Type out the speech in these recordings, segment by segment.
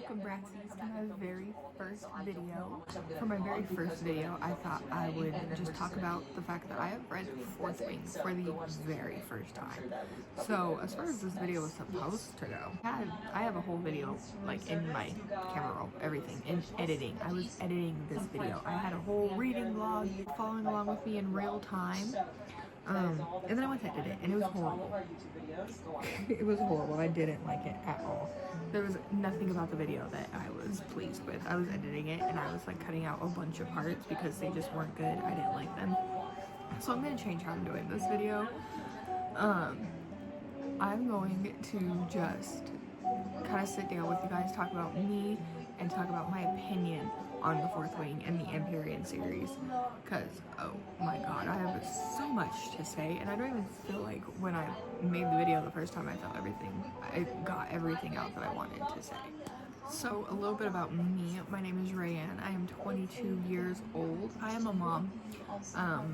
Welcome Braxies to my very first video. For my very first video, I thought I would just talk about the fact that I have read Fouth for the very first time. So as far as this video was supposed to go, I have a whole video like in my camera roll, everything, in editing. I was editing this video. I had a whole reading vlog following along with me in real time. And then I went to edit it, and it was horrible. It was horrible. I didn't like it at all. There was nothing about the video that I was pleased with. I was editing it, and I was like cutting out a bunch of parts because they just weren't good. I didn't like them. So I'm gonna change how I'm doing this video. I'm going to just kind of sit down with you guys, talk about me, and talk about my opinion on the Fourth Wing and the Empyrean series, because oh my god, I have so much to say, and I don't even feel like when I made the video the first time I got everything out that I wanted to say. So a little bit about me. My name is Raeann. I am 22 years old. I am a mom.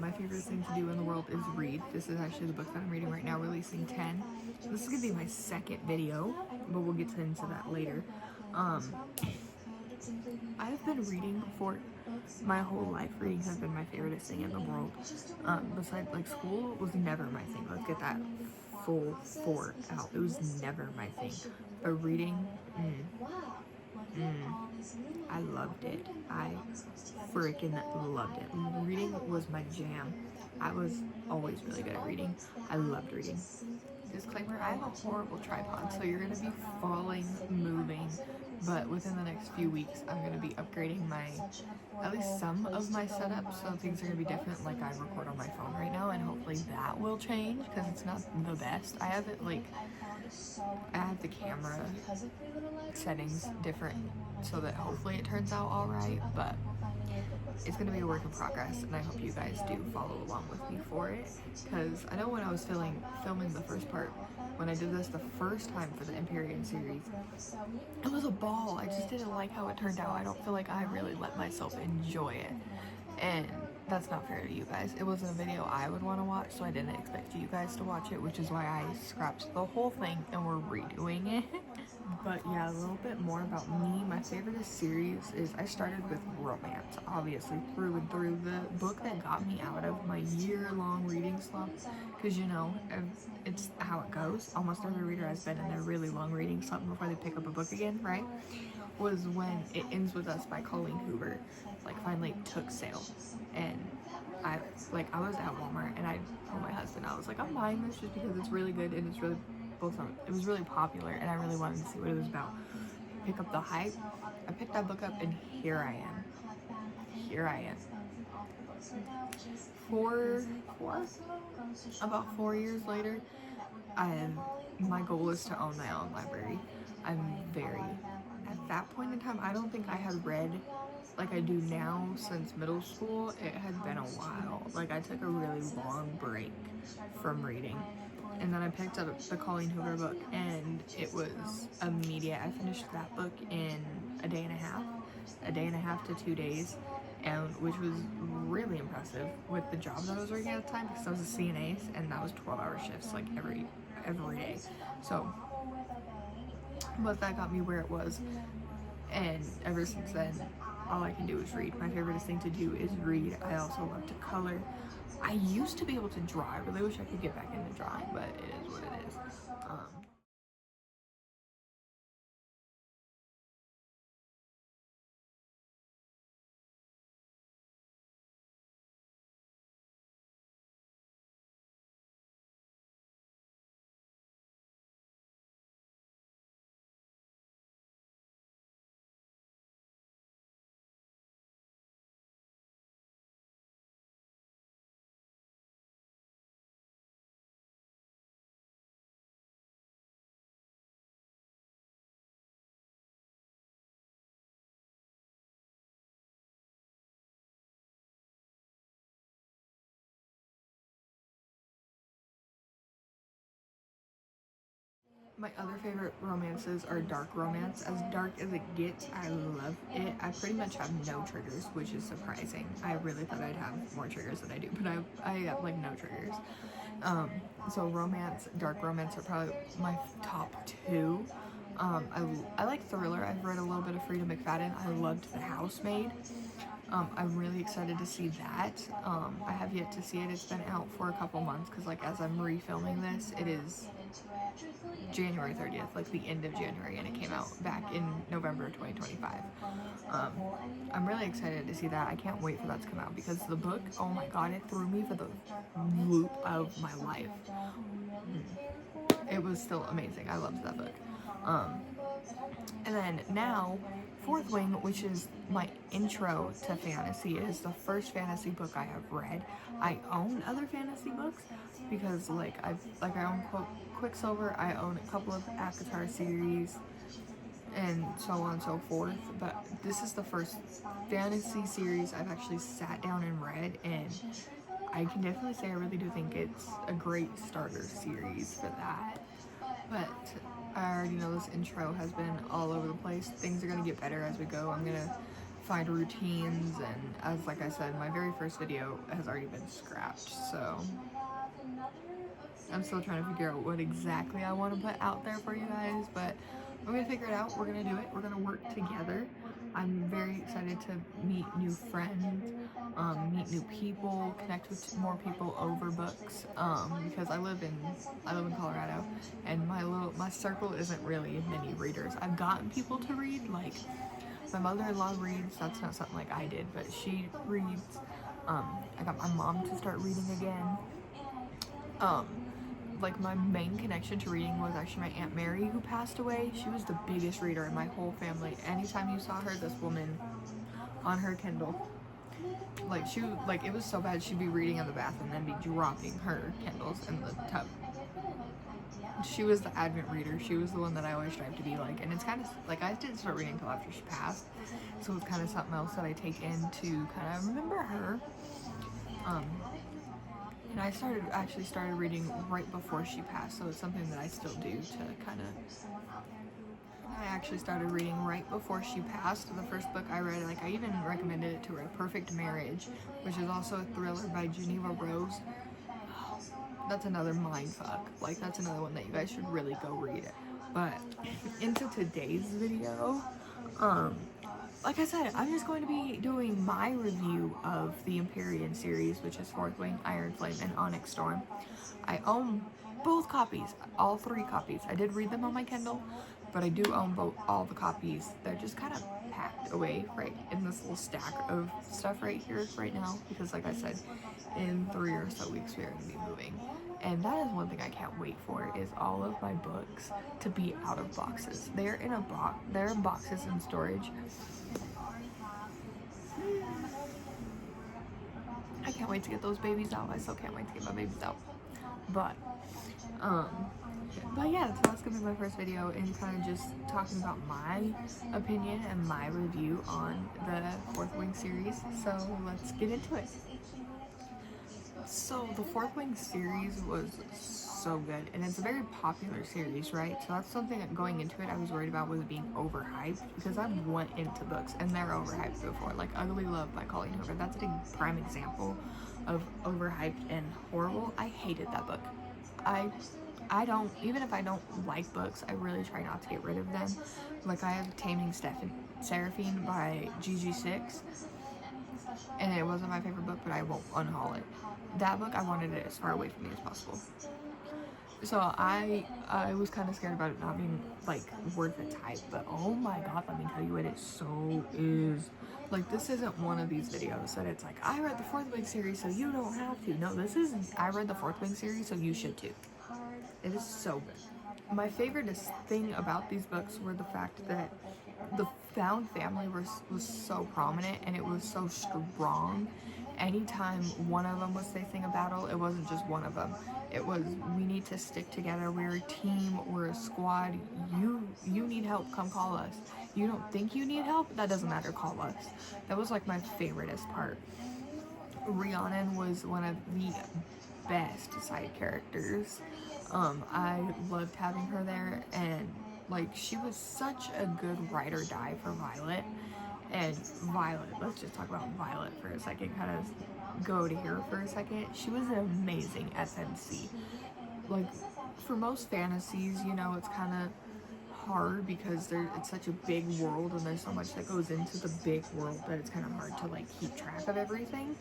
My favorite thing to do in the world is read. This is actually the book that I'm reading right now, releasing 10. This is gonna be my second video, but we'll get into that later. I've been reading for my whole life. Reading has been my favorite thing in the world. Besides, like, school was never my thing. Let's get that full forward out. It was never my thing. But reading, I loved it. I freaking loved it. Reading was my jam. I was always really good at reading. I loved reading. Disclaimer, I have a horrible tripod, so you're going to be falling, moving, but within the next few weeks, I'm going to be upgrading at least some of my setup, so things are going to be different. Like, I record on my phone right now, and hopefully that will change, because it's not the best. I have the camera settings different, so that hopefully it turns out alright, but it's going to be a work in progress, and I hope you guys do follow along with me for it, because I know when I was filming the first part, when I did this the first time for the Empyrean series, it was a ball. I just didn't like how it turned out. I don't feel like I really let myself enjoy it, and that's not fair to you guys. It wasn't a video I would want to watch, so I didn't expect you guys to watch it, which is why I scrapped the whole thing and we're redoing it. But yeah, a little bit more about me. My favorite series is, I started with romance, obviously, through and through. The book that got me out of my year-long reading slump, because you know, it's how it goes. Almost every reader has been in their really long reading slump before they pick up a book again, right? Was when It Ends With Us by Colleen Hoover finally took sale, and I was at Walmart and I told my husband, I was like, I'm buying this just because it's really good and it was really popular and I really wanted to see what it was about. Pick up the hype. I picked that book up and here I am. About 4 years later, my goal is to own my own library. At that point in time, I don't think I had read like I do now since middle school. It had been a while. Like, I took a really long break from reading, and then I picked up the Colleen Hoover book, and it was immediate. I finished that book in a day and a half to 2 days, and which was really impressive with the job that I was working at the time, because I was a CNA, and that was 12-hour shifts like every day. So, but that got me where it was, and ever since then, all I can do is read. My favorite thing to do is read. I also love to color. I used to be able to draw. I really wish I could get back into drawing, but it is what it is. My other favorite romances are dark romance. As dark as it gets, I love it. I pretty much have no triggers, which is surprising. I really thought I'd have more triggers than I do, but I have like no triggers. So romance, dark romance are probably my top two. I like thriller. I've read a little bit of Frida McFadden. I loved The Housemaid. I'm really excited to see that. I have yet to see it. It's been out for a couple months because, like, as I'm refilming this, it is January 30th, like the end of January, and it came out back in November 2025. I'm really excited to see that. I can't wait for that to come out because the book, oh my god, it threw me for the loop of my life. It was still amazing. I loved that book. And then now, Fourth Wing, which is my intro to fantasy, is the first fantasy book I have read. I own other fantasy books because, like, I own Quicksilver, I own a couple of Akatar series, and so on and so forth. But this is the first fantasy series I've actually sat down and read, and I can definitely say I really do think it's a great starter series for that. But I already know this intro has been all over the place. Things are going to get better as we go. I'm going to find routines, and as like I said, my very first video has already been scrapped, so I'm still trying to figure out what exactly I want to put out there for you guys, but we're going to figure it out. We're going to do it. We're going to work together. I'm very excited to meet new friends, meet new people, connect with more people over books, because I live in Colorado, and my circle isn't really many readers. I've gotten people to read, like my mother-in-law reads. That's not something like I did, but she reads. I got my mom to start reading again. Like my main connection to reading was actually my Aunt Mary, who passed away. She was the biggest reader in my whole family. Anytime you saw her, this woman on her Kindle, like it was so bad she'd be reading in the bath and then be dropping her Kindles in the tub. She was the advent reader. She was the one that I always strive to be like, and it's kind of like I didn't start reading until after she passed, so it's kind of something else that I take in to kind of remember her. And I started reading right before she passed, so it's something that I still do to kind of. I actually started reading right before she passed. The first book I read, like I even recommended it to her, Perfect Marriage, which is also a thriller by Geneva Rose. That's another mindfuck. Like that's another one that you guys should really go read it. But into today's video, like I said, I'm just going to be doing my review of the Empyrean series, which is Fourth Wing, Iron Flame, and Onyx Storm. I own both copies, all 3 copies. I did read them on my Kindle, but I do own all the copies. They're just kind of packed away right in this little stack of stuff right here, right now, because like I said, in 3 or so weeks we are going to be moving. And that is one thing I can't wait for, is all of my books to be out of boxes. They're in boxes in storage. I can't wait to get those babies out. I still can't wait to get my babies out. But yeah, so that's gonna be my first video and kind of just talking about my opinion and my review on the Fourth Wing series. So let's get into it. So the Fourth Wing series was so good, and it's a very popular series, right? So that's something that going into it I was worried about, was being overhyped, because I went into books and they're overhyped before. Like Ugly Love by Colleen Hoover, that's a prime example of overhyped and horrible. I hated that book. I don't, even if I don't like books, I really try not to get rid of them. Like I have Taming Seraphine by GG6, and it wasn't my favorite book, but I won't unhaul it. That book, I wanted it as far away from me as possible. So I was kind of scared about it not being like worth its hype, but oh my god, let me tell you, it so is. Like, this isn't one of these videos that it's like, I read the Fourth Wing series so you don't have to. No, this is, I read the Fourth Wing series so you should too. It is so good. My favorite thing about these books were the fact that the found family was so prominent, and it was so strong. Anytime one of them was facing a battle, it wasn't just one of them. It was, we need to stick together. We're a team. We're a squad. You need help. Come call us. You don't think you need help? That doesn't matter. Call us. That was like my favoriteest part. Raeann was one of the best side characters. I loved having her there, and like she was such a good ride or die for Violet. And Violet, let's just talk about Violet for a second, kind of go to here for a second. She was an amazing SNC. Like, for most fantasies, you know, it's kind of hard because it's such a big world and there's so much that goes into the big world that it's kind of hard to like keep track of everything.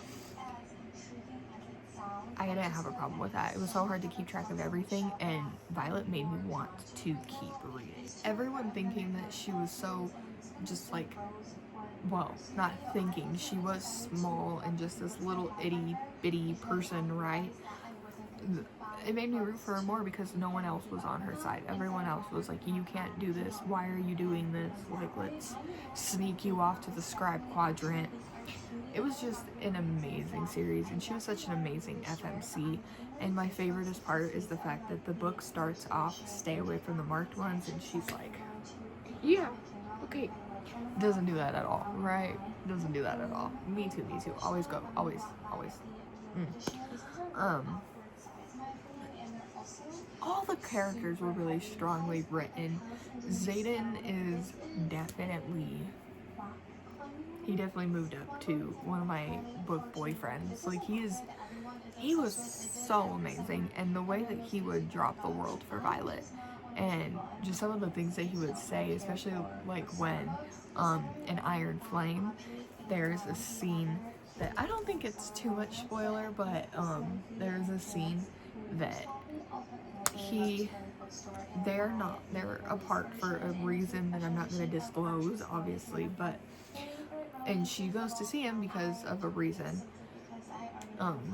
I didn't have a problem with that. It was so hard to keep track of everything, and Violet made me want to keep reading. Everyone thinking that she was so just like, well, not thinking, she was small and just this little itty bitty person, right? It made me root for her more because no one else was on her side. Everyone else was like, you can't do this. Why are you doing this? Like, let's sneak you off to the scribe quadrant. It was just an amazing series, and she was such an amazing FMC. And my favoriteest part is the fact that the book starts off, stay away from the marked ones, and she's like, yeah, okay. Doesn't do that at all, right? Doesn't do that at all. Me too. Always go. Always. All the characters were really strongly written. Xaden is definitely... He definitely moved up to one of my book boyfriends. Like, he was so amazing. And the way that he would drop the world for Violet, and just some of the things that he would say, especially like when in Iron Flame, there's a scene that I don't think it's too much spoiler, but there's a scene that they're apart for a reason that I'm not going to disclose, obviously, but and she goes to see him because of a reason,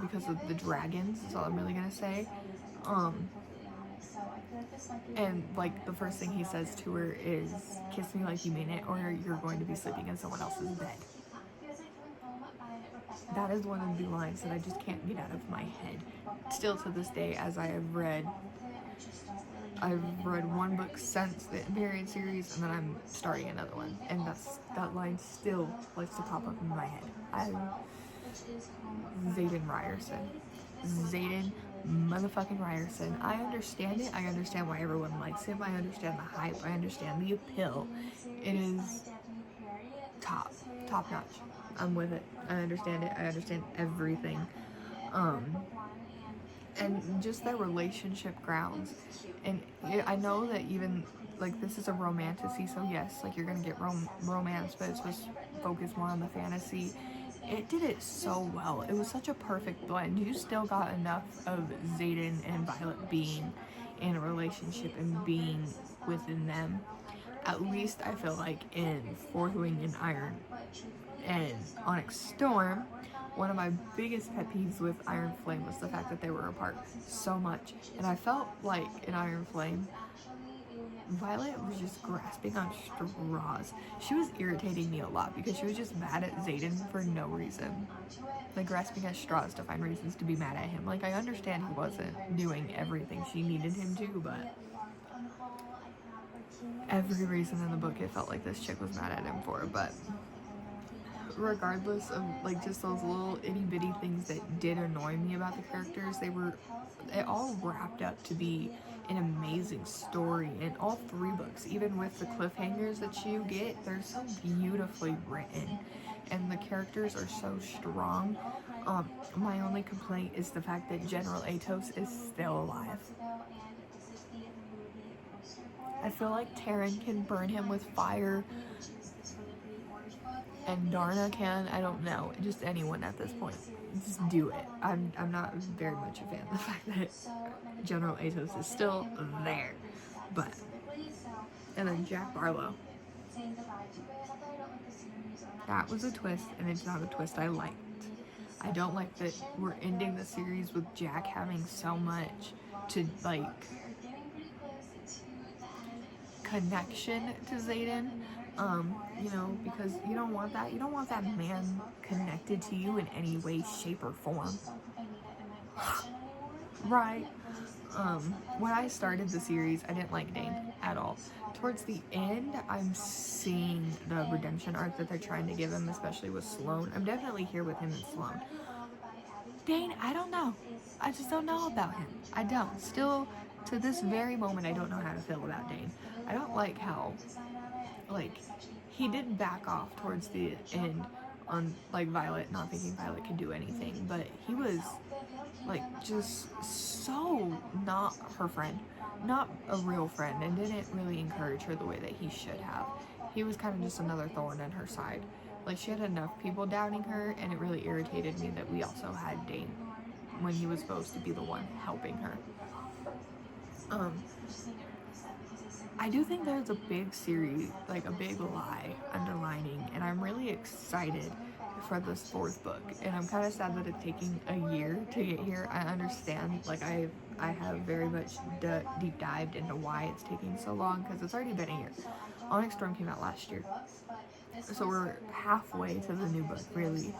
because of the dragons is all I'm really going to say. And like the first thing he says to her is, kiss me like you mean it, or you're going to be sleeping in someone else's bed. That is one of the lines that I just can't get out of my head. Still to this day, as I've read one book since the Variant series, and then I'm starting another one, and that line still likes to pop up in my head. Xaden motherfucking Ryerson. I understand it. I understand why everyone likes him. I understand the hype. I understand the appeal. It is top notch. I'm with it. I understand it. I understand everything. And just their relationship grounds. And I know that even, like, this is a romantasy, so yes, like, you're gonna get romance, but it's just focused more on the fantasy. It did it so well. It was such a perfect blend. You still got enough of Xaden and Violet being in a relationship and being within them. At least I feel like in Fourth Wing and Iron and Onyx Storm, one of my biggest pet peeves with Iron Flame was the fact that they were apart so much. And I felt like in Iron Flame, Violet was just grasping on straws. She was irritating me a lot because she was just mad at Xaden for no reason. Like, grasping at straws to find reasons to be mad at him. Like, I understand he wasn't doing everything she needed him to, but every reason in the book it felt like this chick was mad at him for. But regardless of, like, just those little itty-bitty things that did annoy me about the characters, it all wrapped up to be an amazing story in all three books. Even with the cliffhangers that you get, they're so beautifully written and the characters are so strong. My only complaint is the fact that General Atos is still alive. I feel like Taryn can burn him with fire, and Darna can, I don't know, just anyone at this point. Just do it. I'm not very much a fan of the fact that General Atos is still there. But, and then Jack Barlow. That was a twist, and it's not a twist I liked. I don't like that we're ending the series with Jack having so much to, like, connection to Xaden. You know, because you don't want that. You don't want that man connected to you in any way, shape, or form. Right. When I started the series, I didn't like Dane at all. Towards the end, I'm seeing the redemption arc that they're trying to give him, especially with Sloane. I'm definitely here with him and Sloane. Dane, I don't know. I just don't know about him. I don't. Still, to this very moment, I don't know how to feel about Dane. I don't like how, like, he did back off towards the end on like Violet, not thinking Violet could do anything, but he was like just so not her friend, not a real friend, and didn't really encourage her the way that he should have. He was kind of just another thorn in her side. Like, she had enough people doubting her, and it really irritated me that we also had Dane when he was supposed to be the one helping her. I do think there's a big series, like a big lie underlining, and I'm really excited for this 4th book, and I'm kind of sad that it's taking a year to get here. I understand, like I have very much deep dived into why it's taking so long, because it's already been a year. Onyx Storm came out last year, so we're halfway to the new book, really,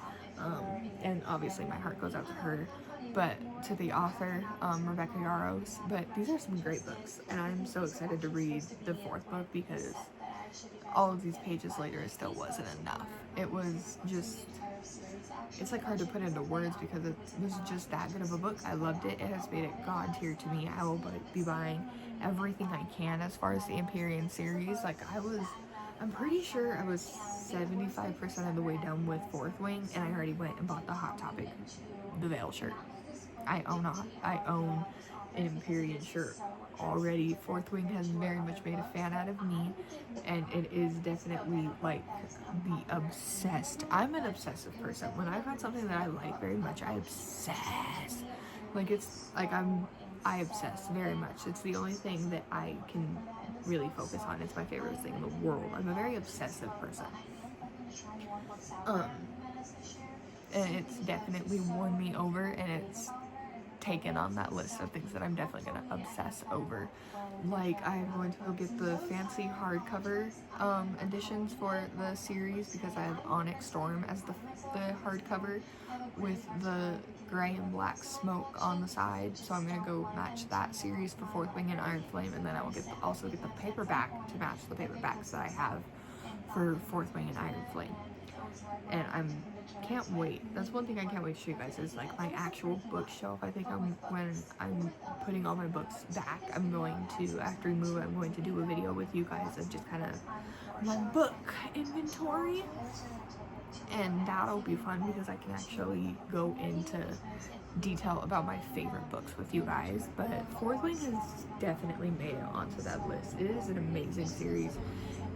and obviously my heart goes out to her, but to the author, Rebecca Yarros. But these are some great books, and I'm so excited to read the 4th book, because all of these pages later it still wasn't enough. It was just, it's like hard to put into words because it was just that good of a book. I loved it. It has made it god tier to me. I will be buying everything I can as far as the Empyrean series. Like, I'm pretty sure I was 75% of the way done with 4th Wing, and I already went and bought the Hot Topic, the Veil shirt. I own an Empyrean shirt already. 4th Wing has very much made a fan out of me, and it is definitely like the obsessed. I'm an obsessive person. When I find something that I like very much, I obsess. Like, it's like I obsess very much. It's the only thing that I can really focus on. It's my favorite thing in the world. I'm a very obsessive person. And it's definitely won me over, and it's taken on that list of things that I'm definitely going to obsess over. Like, I'm going to go get the fancy hardcover editions for the series, because I have Onyx Storm as the hardcover with the gray and black smoke on the side, so I'm going to go match that series for 4th Wing and Iron Flame, and then I will also get the paperback to match the paperbacks that I have for 4th Wing and Iron Flame. And can't wait. That's one thing I can't wait to show you guys, is like my actual bookshelf. I think when I'm putting all my books back, I'm going to, after we move, I'm going to do a video with you guys of just kind of my book inventory. And that'll be fun, because I can actually go into detail about my favorite books with you guys. But 4th Wing has definitely made it onto that list. It is an amazing series.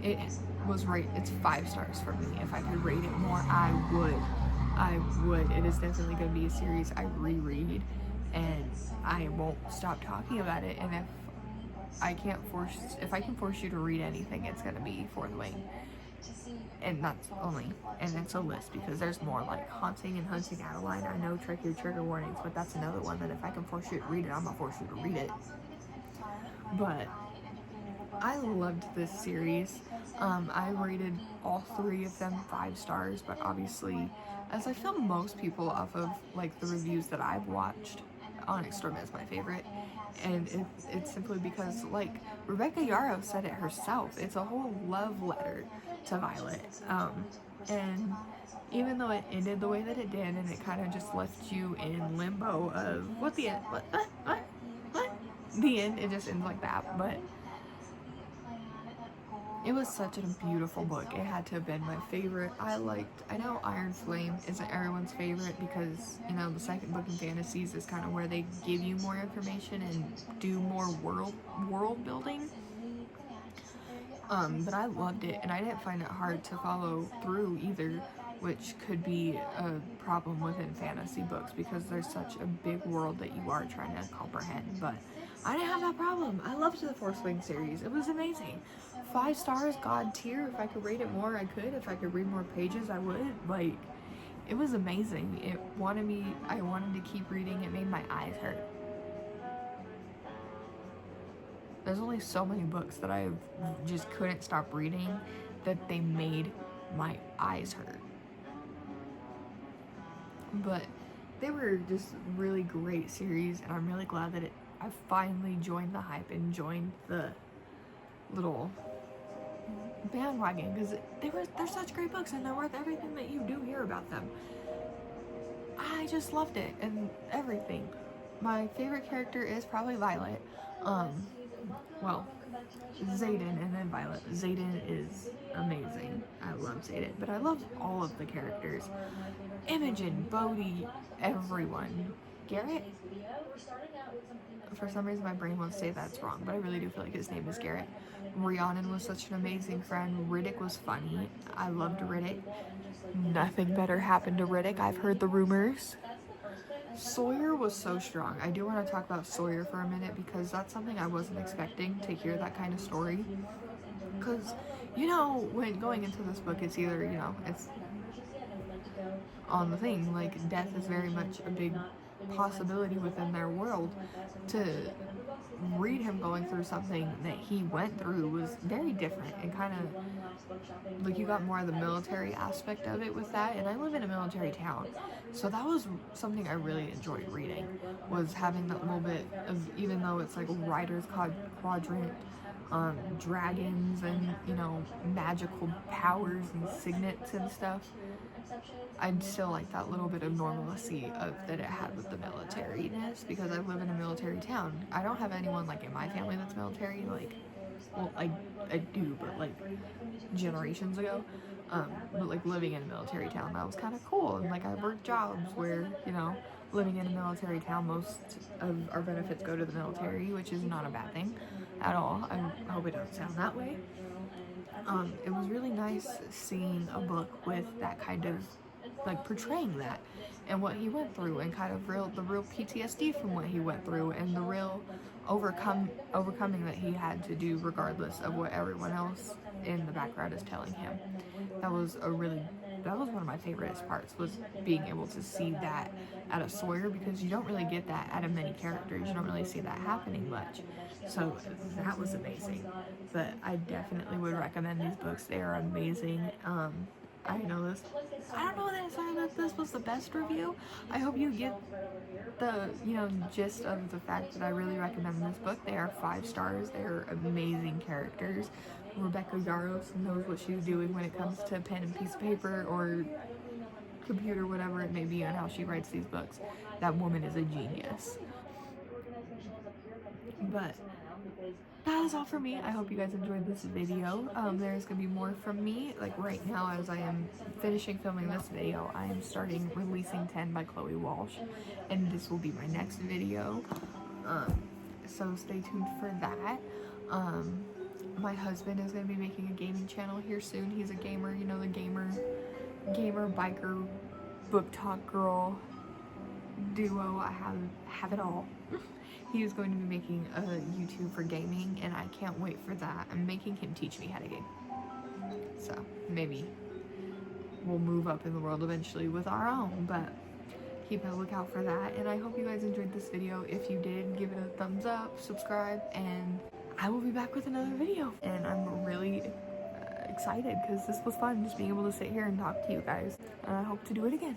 It was it's 5 stars for me. If I could rate it more, I would. It is definitely going to be a series I reread, and I won't stop talking about it. And if I can force you to read anything, it's going to be 4th Wing. And it's a list, because there's more, like Haunting and Hunting Adeline. I know trigger warnings, but that's another one that if I can force you to read it, I'm gonna force you to read it. But I loved this series. I rated all 3 of them 5 stars, but obviously, as I feel most people off of like the reviews that I've watched, Onyx Storm is my favorite. And it's simply because, like, Rebecca Yarros said it herself, it's a whole love letter to Violet. And even though it ended the way that it did, and it kind of just left you in limbo of what the end, what, the end, it just ends like that. But it was such a beautiful book. It had to have been my favorite. I know Iron Flame isn't everyone's favorite, because, you know, the second book in Fantasies is kind of where they give you more information and do more world building. But I loved it, and I didn't find it hard to follow through either, which could be a problem within fantasy books, because there's such a big world that you are trying to comprehend. But I didn't have that problem. I loved the 4th Wing series. It was amazing. 5 stars, god tier. If I could rate it more, I could. If I could read more pages, I would. Like, it was amazing. I wanted to keep reading. It made my eyes hurt. There's only so many books that I just couldn't stop reading that they made my eyes hurt. But they were just really great series, and I'm really glad that I finally joined the hype and joined the little bandwagon, because they're such great books, and they're worth everything that you do hear about them. I just loved it and everything. My favorite character is probably Violet. Well, Xaden and then Violet. Xaden is amazing. I love pronunciate but I love all of the characters. Imogen, Bodhi, everyone. Garrett? For some reason my brain wants to say that's wrong, but I really do feel like his name is Garrett. Raeann was such an amazing friend. Riddick was funny. I loved Riddick. Nothing better happened to Riddick. I've heard the rumors. Sawyer was so strong. I do want to talk about Sawyer for a minute because that's something I wasn't expecting to hear, that kind of story. Because, you know, when going into this book, it's either, you know, it's on the thing, like, death is very much a big possibility within their world. To read him going through something that he went through was very different and kind of like you got more of the military aspect of it with that, and I live in a military town, so that was something I really enjoyed reading, was having that little bit of, even though it's like Rider's Quadrant, dragons and, you know, magical powers and signets and stuff, I'd still like that little bit of normalcy of that it had with the militariness, because I live in a military town. I don't have anyone like in my family that's military, like, well, I do, but like generations ago. But like living in a military town, that was kind of cool. And like I worked jobs where, you know, living in a military town, most of our benefits go to the military, which is not a bad thing at all. I hope it doesn't sound that way. It was really nice seeing a book with that kind of, like, portraying that and what he went through, and kind of the real PTSD from what he went through, and the real overcoming that he had to do regardless of what everyone else in the background is telling him. That was one of my favorite parts, was being able to see that out of Sawyer, because you don't really get that out of many characters. You don't really see that happening much. So that was amazing. But I definitely would recommend these books. They are amazing. I don't know that this was the best review. I hope you get the, you know, gist of the fact that I really recommend this book. They are 5 stars. They're amazing characters. Rebecca Yarros knows what she's doing when it comes to pen and piece of paper or computer, whatever it may be, and how she writes these books. That woman is a genius. But that is all for me. I hope you guys enjoyed this video. There's gonna be more from me. Like right now, as I am finishing filming this video, I am starting Releasing 10 by Chloe Walsh, and this will be my next video. So stay tuned for that. My husband is gonna be making a gaming channel here soon. He's a gamer, you know, the gamer, biker, book talk girl duo. I have it all. He is going to be making a YouTube for gaming, and I can't wait for that. I'm making him teach me how to game. So maybe we'll move up in the world eventually with our own, but keep a lookout for that. And I hope you guys enjoyed this video. If you did, give it a thumbs up, subscribe, and I will be back with another video. And I'm really excited because this was fun, just being able to sit here and talk to you guys. And I hope to do it again.